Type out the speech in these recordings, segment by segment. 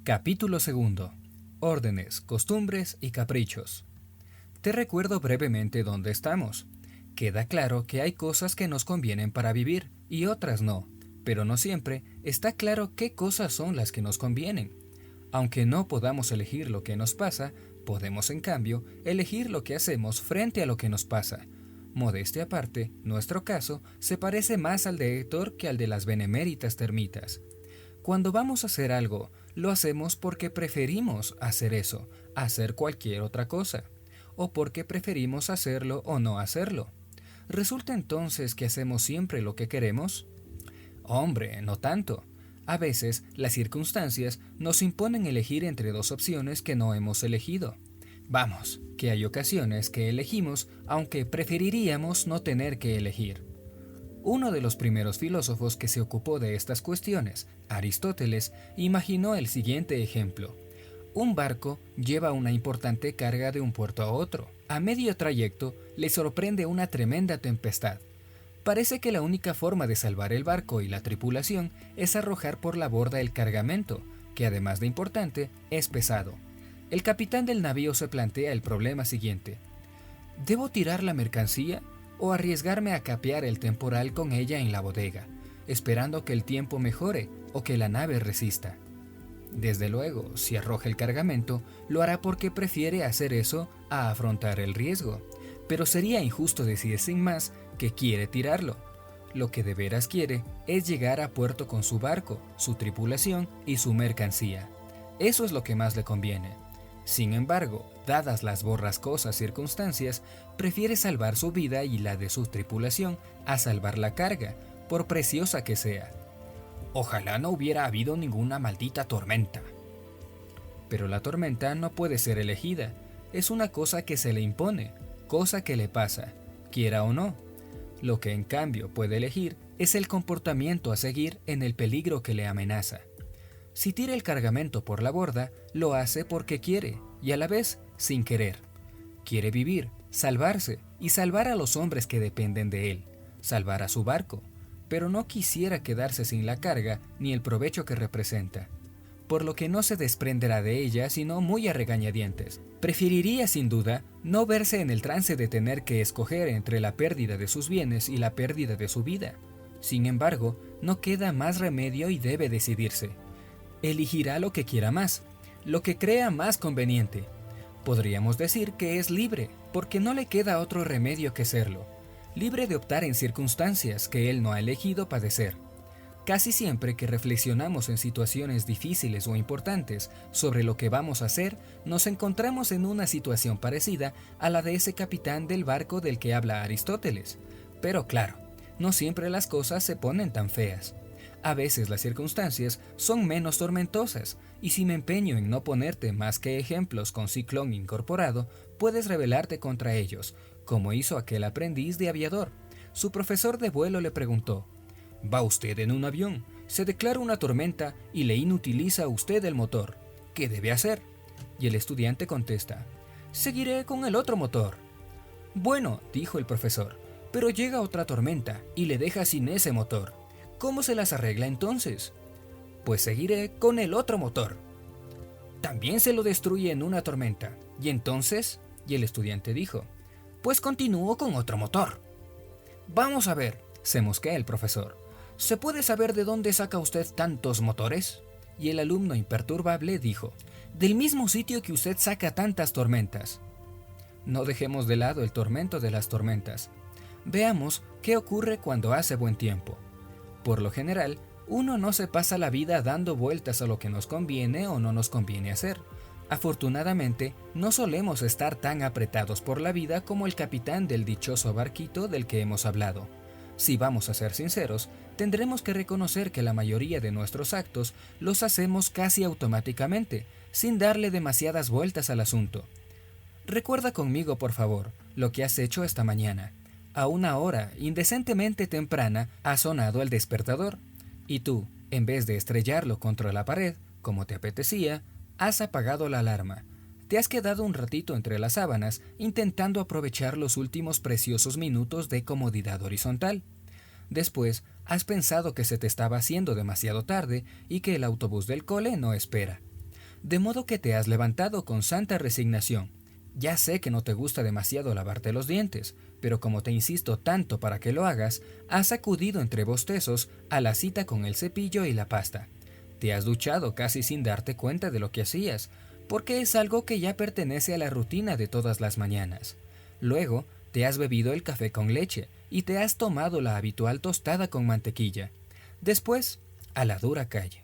Capítulo segundo. Órdenes, costumbres y caprichos. Te recuerdo brevemente dónde estamos. Queda claro que hay cosas que nos convienen para vivir y otras no, pero no siempre está claro qué cosas son las que nos convienen. Aunque no podamos elegir lo que nos pasa, podemos en cambio elegir lo que hacemos frente a lo que nos pasa. Modestia aparte, nuestro caso se parece más al de Héctor que al de las beneméritas termitas. Cuando vamos a hacer algo, lo hacemos porque preferimos hacer eso, a hacer cualquier otra cosa, o porque preferimos hacerlo o no hacerlo. ¿Resulta entonces que hacemos siempre lo que queremos? Hombre, no tanto. A veces, las circunstancias nos imponen elegir entre dos opciones que no hemos elegido. Vamos, que hay ocasiones que elegimos aunque preferiríamos no tener que elegir. Uno de los primeros filósofos que se ocupó de estas cuestiones, Aristóteles, imaginó el siguiente ejemplo. Un barco lleva una importante carga de un puerto a otro. A medio trayecto le sorprende una tremenda tempestad. Parece que la única forma de salvar el barco y la tripulación es arrojar por la borda el cargamento, que además de importante, es pesado. El capitán del navío se plantea el problema siguiente. ¿Debo tirar la mercancía o arriesgarme a capear el temporal con ella en la bodega, esperando que el tiempo mejore o que la nave resista? Desde luego, si arroja el cargamento, lo hará porque prefiere hacer eso a afrontar el riesgo, pero sería injusto decir sin más que quiere tirarlo. Lo que de veras quiere es llegar a puerto con su barco, su tripulación y su mercancía. Eso es lo que más le conviene. Sin embargo, dadas las borrascosas circunstancias, prefiere salvar su vida y la de su tripulación a salvar la carga, por preciosa que sea. Ojalá no hubiera habido ninguna maldita tormenta. Pero la tormenta no puede ser elegida, es una cosa que se le impone, cosa que le pasa, quiera o no. Lo que en cambio puede elegir es el comportamiento a seguir en el peligro que le amenaza. Si tira el cargamento por la borda, lo hace porque quiere, y a la vez sin querer. Quiere vivir, salvarse y salvar a los hombres que dependen de él, salvar a su barco, pero no quisiera quedarse sin la carga ni el provecho que representa, por lo que no se desprenderá de ella sino muy a regañadientes. Preferiría sin duda no verse en el trance de tener que escoger entre la pérdida de sus bienes y la pérdida de su vida. Sin embargo, no queda más remedio y debe decidirse. Elegirá lo que quiera más, lo que crea más conveniente. Podríamos decir que es libre, porque no le queda otro remedio que serlo. Libre de optar en circunstancias que él no ha elegido padecer. Casi siempre que reflexionamos en situaciones difíciles o importantes sobre lo que vamos a hacer, nos encontramos en una situación parecida a la de ese capitán del barco del que habla Aristóteles. Pero claro, no siempre las cosas se ponen tan feas. A veces las circunstancias son menos tormentosas, y si me empeño en no ponerte más que ejemplos con ciclón incorporado, puedes rebelarte contra ellos, como hizo aquel aprendiz de aviador. Su profesor de vuelo le preguntó: «Va usted en un avión, se declara una tormenta y le inutiliza a usted el motor. ¿Qué debe hacer?». Y el estudiante contesta: «Seguiré con el otro motor». «Bueno», dijo el profesor, «pero llega otra tormenta y le deja sin ese motor. ¿Cómo se las arregla entonces?». «Pues seguiré con el otro motor». «También se lo destruye en una tormenta. ¿Y entonces?». Y el estudiante dijo: «Pues continúo con otro motor». «Vamos a ver», se mosquea el profesor, «¿se puede saber de dónde saca usted tantos motores?». Y el alumno imperturbable dijo: «Del mismo sitio que usted saca tantas tormentas». No dejemos de lado el tormento de las tormentas. Veamos qué ocurre cuando hace buen tiempo. Por lo general, uno no se pasa la vida dando vueltas a lo que nos conviene o no nos conviene hacer. Afortunadamente, no solemos estar tan apretados por la vida como el capitán del dichoso barquito del que hemos hablado. Si vamos a ser sinceros, tendremos que reconocer que la mayoría de nuestros actos los hacemos casi automáticamente, sin darle demasiadas vueltas al asunto. Recuerda conmigo, por favor, lo que has hecho esta mañana. A una hora indecentemente temprana ha sonado el despertador, y tú, en vez de estrellarlo contra la pared, como te apetecía, has apagado la alarma. Te has quedado un ratito entre las sábanas intentando aprovechar los últimos preciosos minutos de comodidad horizontal. Después, has pensado que se te estaba haciendo demasiado tarde y que el autobús del cole no espera. De modo que te has levantado con santa resignación. Ya sé que no te gusta demasiado lavarte los dientes, pero como te insisto tanto para que lo hagas, has acudido entre bostezos a la cita con el cepillo y la pasta. Te has duchado casi sin darte cuenta de lo que hacías, porque es algo que ya pertenece a la rutina de todas las mañanas. Luego, te has bebido el café con leche y te has tomado la habitual tostada con mantequilla. Después, a la dura calle.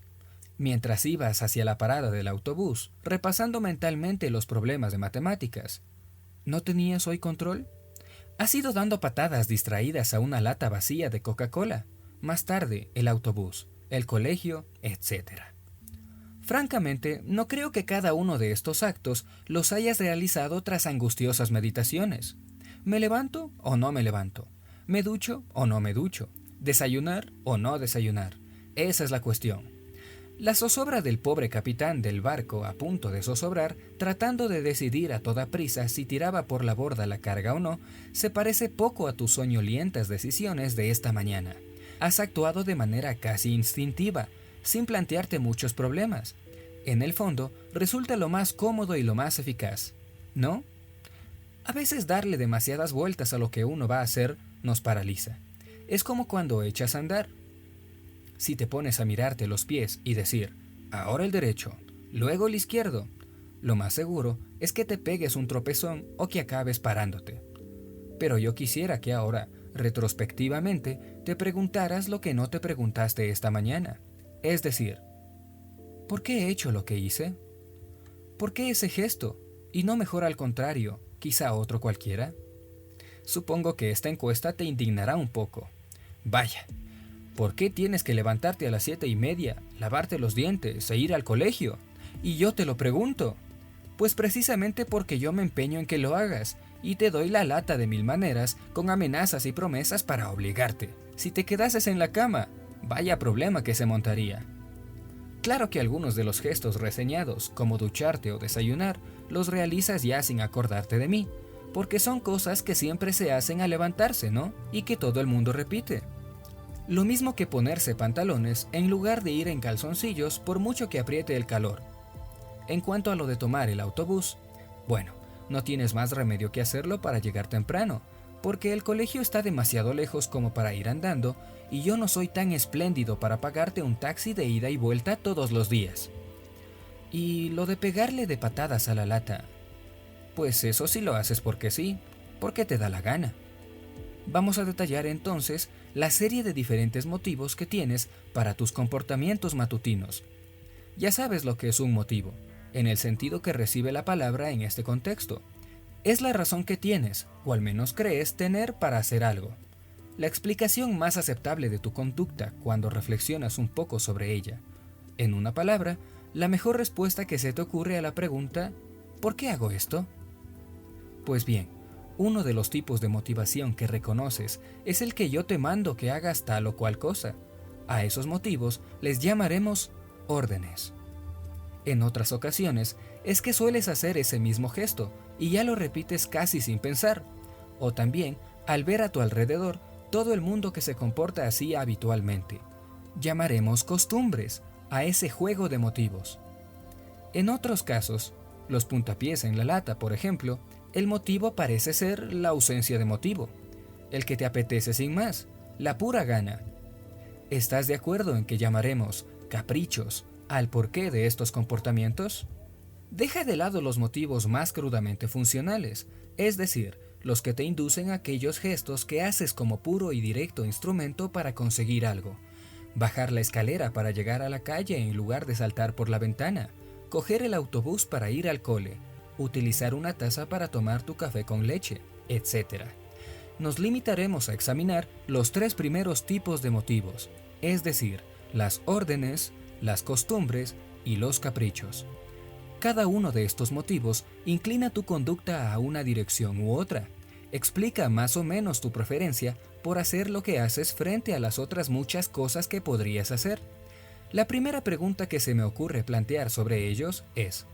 Mientras ibas hacia la parada del autobús, repasando mentalmente los problemas de matemáticas. ¿No tenías hoy control? Has ido dando patadas distraídas a una lata vacía de Coca-Cola. Más tarde, el autobús, el colegio, etc. Francamente, no creo que cada uno de estos actos los hayas realizado tras angustiosas meditaciones. ¿Me levanto o no me levanto? ¿Me ducho o no me ducho? ¿Desayunar o no desayunar? Esa es la cuestión. La zozobra del pobre capitán del barco a punto de zozobrar, tratando de decidir a toda prisa si tiraba por la borda la carga o no, se parece poco a tus soñolientas decisiones de esta mañana. Has actuado de manera casi instintiva, sin plantearte muchos problemas. En el fondo, resulta lo más cómodo y lo más eficaz, ¿no? A veces darle demasiadas vueltas a lo que uno va a hacer nos paraliza. Es como cuando echas a andar. Si te pones a mirarte los pies y decir, ahora el derecho, luego el izquierdo, lo más seguro es que te pegues un tropezón o que acabes parándote. Pero yo quisiera que ahora, retrospectivamente, te preguntaras lo que no te preguntaste esta mañana. Es decir, ¿por qué he hecho lo que hice? ¿Por qué ese gesto? Y no mejor al contrario, quizá otro cualquiera. Supongo que esta encuesta te indignará un poco. Vaya, ¿por qué tienes que levantarte a las 7:30, lavarte los dientes e ir al colegio? Y yo te lo pregunto. Pues precisamente porque yo me empeño en que lo hagas, y te doy la lata de 1000 maneras con amenazas y promesas para obligarte. Si te quedases en la cama, vaya problema que se montaría. Claro que algunos de los gestos reseñados, como ducharte o desayunar, los realizas ya sin acordarte de mí, porque son cosas que siempre se hacen al levantarse, ¿no? Y que todo el mundo repite. Lo mismo que ponerse pantalones en lugar de ir en calzoncillos por mucho que apriete el calor. En cuanto a lo de tomar el autobús, bueno, no tienes más remedio que hacerlo para llegar temprano, porque el colegio está demasiado lejos como para ir andando y yo no soy tan espléndido para pagarte un taxi de ida y vuelta todos los días. Y lo de pegarle de patadas a la lata, pues eso sí lo haces porque sí, porque te da la gana. Vamos a detallar entonces la serie de diferentes motivos que tienes para tus comportamientos matutinos. Ya sabes lo que es un motivo, en el sentido que recibe la palabra en este contexto. Es la razón que tienes, o al menos crees tener para hacer algo. La explicación más aceptable de tu conducta cuando reflexionas un poco sobre ella. En una palabra, la mejor respuesta que se te ocurre a la pregunta ¿por qué hago esto? Pues bien, uno de los tipos de motivación que reconoces es el que yo te mando que hagas tal o cual cosa. A esos motivos les llamaremos órdenes. En otras ocasiones es que sueles hacer ese mismo gesto y ya lo repites casi sin pensar, o también al ver a tu alrededor todo el mundo que se comporta así habitualmente. Llamaremos costumbres a ese juego de motivos. En otros casos, los puntapiés en la lata, por ejemplo, el motivo parece ser la ausencia de motivo, el que te apetece sin más, la pura gana. ¿Estás de acuerdo en que llamaremos caprichos al porqué de estos comportamientos? Deja de lado los motivos más crudamente funcionales, es decir, los que te inducen a aquellos gestos que haces como puro y directo instrumento para conseguir algo. Bajar la escalera para llegar a la calle en lugar de saltar por la ventana, coger el autobús para ir al cole, utilizar una taza para tomar tu café con leche, etc. Nos limitaremos a examinar los 3 primeros tipos de motivos, es decir, las órdenes, las costumbres y los caprichos. Cada uno de estos motivos inclina tu conducta a una dirección u otra. Explica más o menos tu preferencia por hacer lo que haces frente a las otras muchas cosas que podrías hacer. La primera pregunta que se me ocurre plantear sobre ellos es: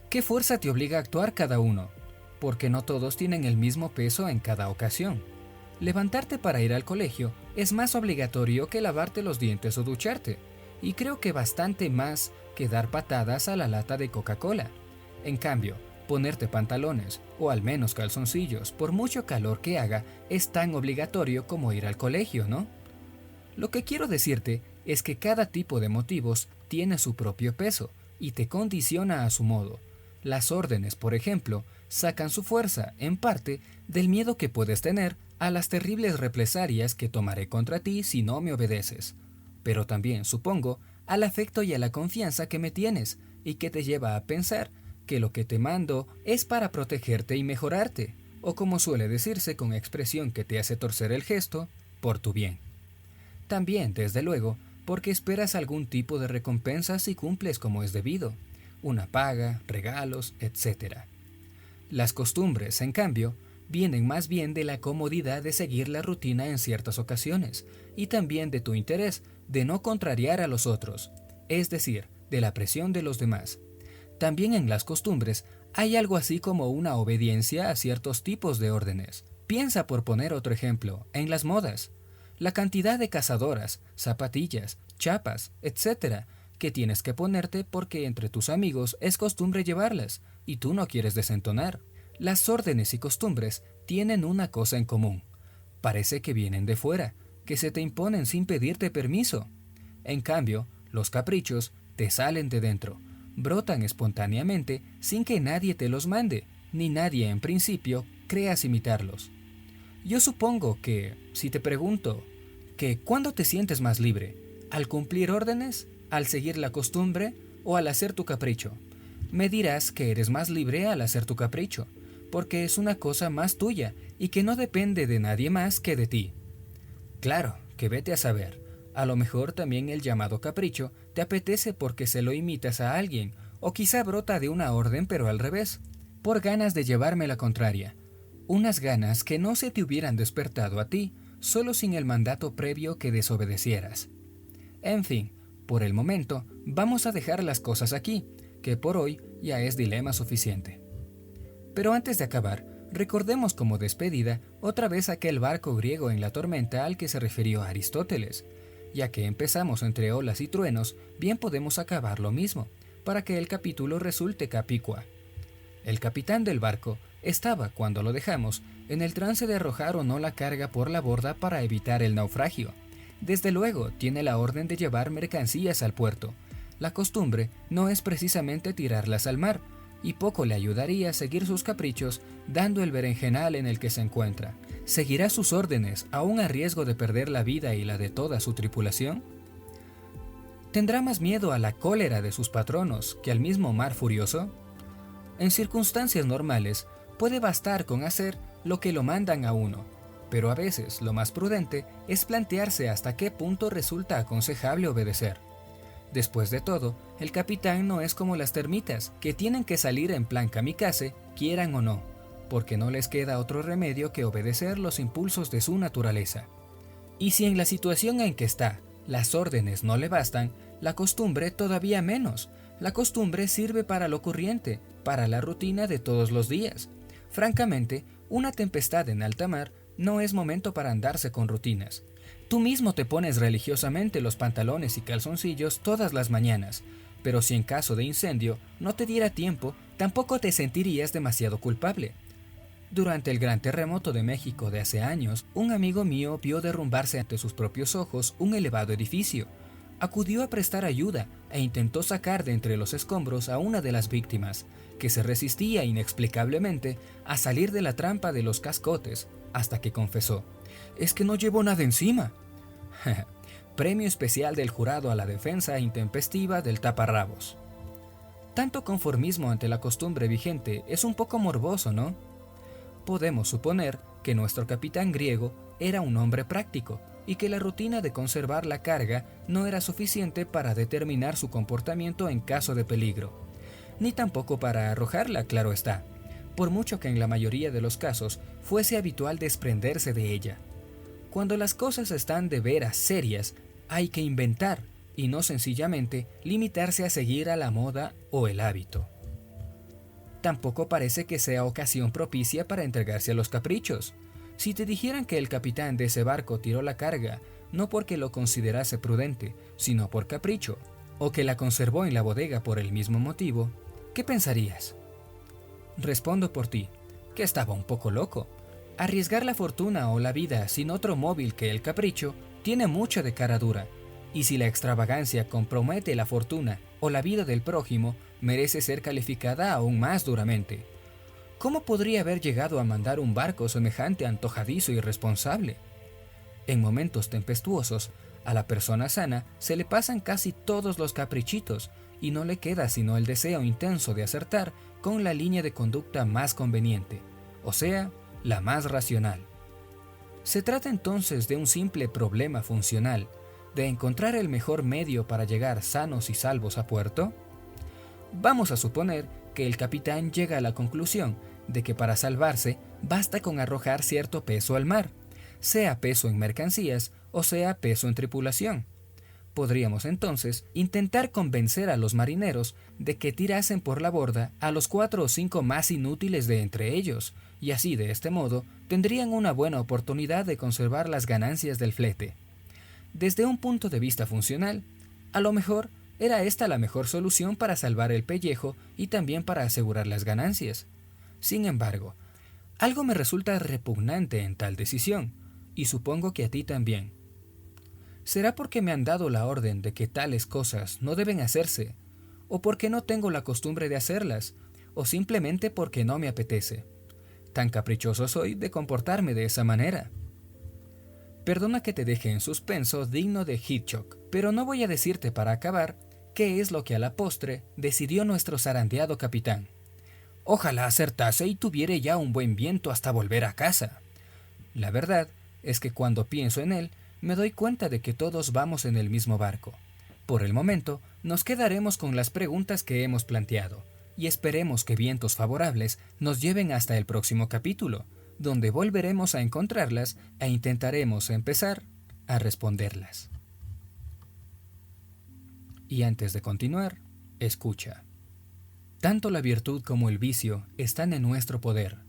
¿qué fuerza te obliga a actuar cada uno? Porque no todos tienen el mismo peso en cada ocasión. Levantarte para ir al colegio es más obligatorio que lavarte los dientes o ducharte, y creo que bastante más que dar patadas a la lata de Coca-Cola. En cambio, ponerte pantalones, o al menos calzoncillos, por mucho calor que haga, es tan obligatorio como ir al colegio, ¿no? Lo que quiero decirte es que cada tipo de motivos tiene su propio peso y te condiciona a su modo. Las órdenes, por ejemplo, sacan su fuerza, en parte, del miedo que puedes tener a las terribles represalias que tomaré contra ti si no me obedeces. Pero también, supongo, al afecto y a la confianza que me tienes y que te lleva a pensar que lo que te mando es para protegerte y mejorarte, o como suele decirse con expresión que te hace torcer el gesto, por tu bien. También, desde luego, porque esperas algún tipo de recompensa si cumples como es debido, una paga, regalos, etc. Las costumbres, en cambio, vienen más bien de la comodidad de seguir la rutina en ciertas ocasiones, y también de tu interés de no contrariar a los otros, es decir, de la presión de los demás. También en las costumbres hay algo así como una obediencia a ciertos tipos de órdenes. Piensa, por poner otro ejemplo, en las modas. La cantidad de cazadoras, zapatillas, chapas, etc., que tienes que ponerte porque entre tus amigos es costumbre llevarlas y tú no quieres desentonar. Las órdenes y costumbres tienen una cosa en común. Parece que vienen de fuera, que se te imponen sin pedirte permiso. En cambio, los caprichos te salen de dentro, brotan espontáneamente sin que nadie te los mande, ni nadie en principio creas imitarlos. Yo supongo que, si te pregunto, que ¿cuándo te sientes más libre? ¿Al cumplir órdenes? ¿Al seguir la costumbre? ¿O al hacer tu capricho? Me dirás que eres más libre al hacer tu capricho, porque es una cosa más tuya y que no depende de nadie más que de ti. Claro, que vete a saber. A lo mejor también el llamado capricho te apetece porque se lo imitas a alguien, o quizá brota de una orden pero al revés, por ganas de llevarme la contraria. Unas ganas que no se te hubieran despertado a ti, solo sin el mandato previo que desobedecieras. En fin, por el momento, vamos a dejar las cosas aquí, que por hoy ya es dilema suficiente. Pero antes de acabar, recordemos como despedida otra vez aquel barco griego en la tormenta al que se refirió Aristóteles. Ya que empezamos entre olas y truenos, bien podemos acabar lo mismo, para que el capítulo resulte capicua. El capitán del barco estaba, cuando lo dejamos, en el trance de arrojar o no la carga por la borda para evitar el naufragio. Desde luego, tiene la orden de llevar mercancías al puerto. La costumbre no es precisamente tirarlas al mar, y poco le ayudaría a seguir sus caprichos dando el berenjenal en el que se encuentra. ¿Seguirá sus órdenes aún a riesgo de perder la vida y la de toda su tripulación? ¿Tendrá más miedo a la cólera de sus patronos que al mismo mar furioso? En circunstancias normales, puede bastar con hacer lo que lo mandan a uno, pero a veces lo más prudente es plantearse hasta qué punto resulta aconsejable obedecer. Después de todo, el capitán no es como las termitas, que tienen que salir en plan kamikaze, quieran o no, porque no les queda otro remedio que obedecer los impulsos de su naturaleza. Y si en la situación en que está, las órdenes no le bastan, la costumbre todavía menos. La costumbre sirve para lo corriente, para la rutina de todos los días. Francamente, una tempestad en alta mar no es momento para andarse con rutinas. Tú mismo te pones religiosamente los pantalones y calzoncillos todas las mañanas, pero si en caso de incendio no te diera tiempo, tampoco te sentirías demasiado culpable. Durante el gran terremoto de México de hace años, un amigo mío vio derrumbarse ante sus propios ojos un elevado edificio. Acudió a prestar ayuda e intentó sacar de entre los escombros a una de las víctimas, que se resistía inexplicablemente a salir de la trampa de los cascotes, hasta que confesó: «Es que no llevo nada encima». Premio especial del jurado a la defensa intempestiva del taparrabos. Tanto conformismo ante la costumbre vigente es un poco morboso, ¿no? Podemos suponer que nuestro capitán griego era un hombre práctico y que la rutina de conservar la carga no era suficiente para determinar su comportamiento en caso de peligro, ni tampoco para arrojarla, claro está, por mucho que en la mayoría de los casos fuese habitual desprenderse de ella. Cuando las cosas están de veras serias, hay que inventar y no sencillamente limitarse a seguir a la moda o el hábito. Tampoco parece que sea ocasión propicia para entregarse a los caprichos. Si te dijeran que el capitán de ese barco tiró la carga, no porque lo considerase prudente, sino por capricho, o que la conservó en la bodega por el mismo motivo, ¿qué pensarías? Respondo por ti, que estaba un poco loco. Arriesgar la fortuna o la vida sin otro móvil que el capricho tiene mucho de cara dura, y si la extravagancia compromete la fortuna o la vida del prójimo, merece ser calificada aún más duramente. ¿Cómo podría haber llegado a mandar un barco semejante antojadizo y irresponsable? En momentos tempestuosos, a la persona sana se le pasan casi todos los caprichitos y no le queda sino el deseo intenso de acertar con la línea de conducta más conveniente, o sea, la más racional. Se trata entonces de un simple problema funcional, de encontrar el mejor medio para llegar sanos y salvos a puerto. Vamos a suponer que el capitán llega a la conclusión de que para salvarse basta con arrojar cierto peso al mar, sea peso en mercancías o sea peso en tripulación. Podríamos entonces intentar convencer a los marineros de que tirasen por la borda a los 4 o 5 más inútiles de entre ellos, y así de este modo tendrían una buena oportunidad de conservar las ganancias del flete. Desde un punto de vista funcional, a lo mejor era esta la mejor solución para salvar el pellejo y también para asegurar las ganancias. Sin embargo, algo me resulta repugnante en tal decisión, y supongo que a ti también. ¿Será porque me han dado la orden de que tales cosas no deben hacerse, o porque no tengo la costumbre de hacerlas, o simplemente porque no me apetece? Tan caprichoso soy de comportarme de esa manera. Perdona que te deje en suspenso digno de Hitchcock, pero no voy a decirte para acabar qué es lo que a la postre decidió nuestro zarandeado capitán. Ojalá acertase y tuviere ya un buen viento hasta volver a casa. La verdad es que cuando pienso en él, me doy cuenta de que todos vamos en el mismo barco. Por el momento, nos quedaremos con las preguntas que hemos planteado, y esperemos que vientos favorables nos lleven hasta el próximo capítulo, donde volveremos a encontrarlas e intentaremos empezar a responderlas. Y antes de continuar, escucha. Tanto la virtud como el vicio están en nuestro poder.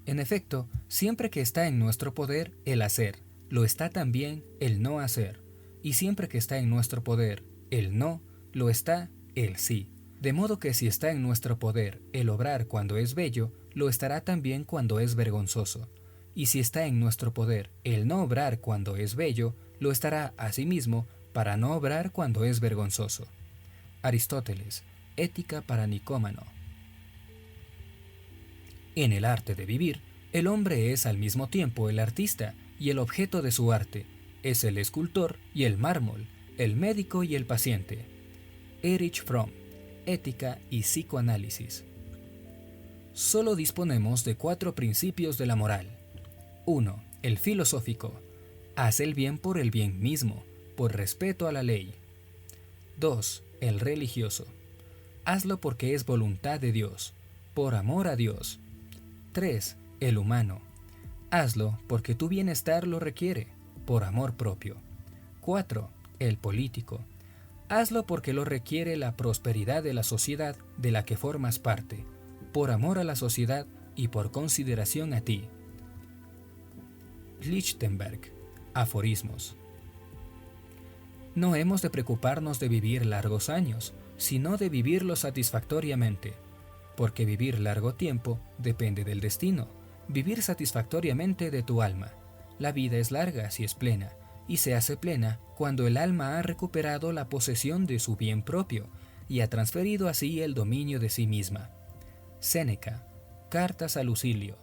En efecto, siempre que está en nuestro poder el hacer, lo está también el no hacer. Y siempre que está en nuestro poder el no, lo está el sí. De modo que si está en nuestro poder el obrar cuando es bello, lo estará también cuando es vergonzoso. Y si está en nuestro poder el no obrar cuando es bello, lo estará asimismo para no obrar cuando es vergonzoso. Aristóteles, Ética para Nicómano. En el arte de vivir, el hombre es al mismo tiempo el artista y el objeto de su arte, es el escultor y el mármol, el médico y el paciente. Erich Fromm, Ética y Psicoanálisis. Solo disponemos de 4 principios de la moral. 1. El filosófico. Haz el bien por el bien mismo, por respeto a la ley. 2. El religioso. Hazlo porque es voluntad de Dios, por amor a Dios. 3. El humano. Hazlo porque tu bienestar lo requiere, por amor propio. 4. El político. Hazlo porque lo requiere la prosperidad de la sociedad de la que formas parte, por amor a la sociedad y por consideración a ti. Lichtenberg. Aforismos. No hemos de preocuparnos de vivir largos años, sino de vivirlos satisfactoriamente, porque vivir largo tiempo depende del destino, vivir satisfactoriamente de tu alma. La vida es larga si es plena, y se hace plena cuando el alma ha recuperado la posesión de su bien propio y ha transferido así el dominio de sí misma. Séneca, Cartas a Lucilio.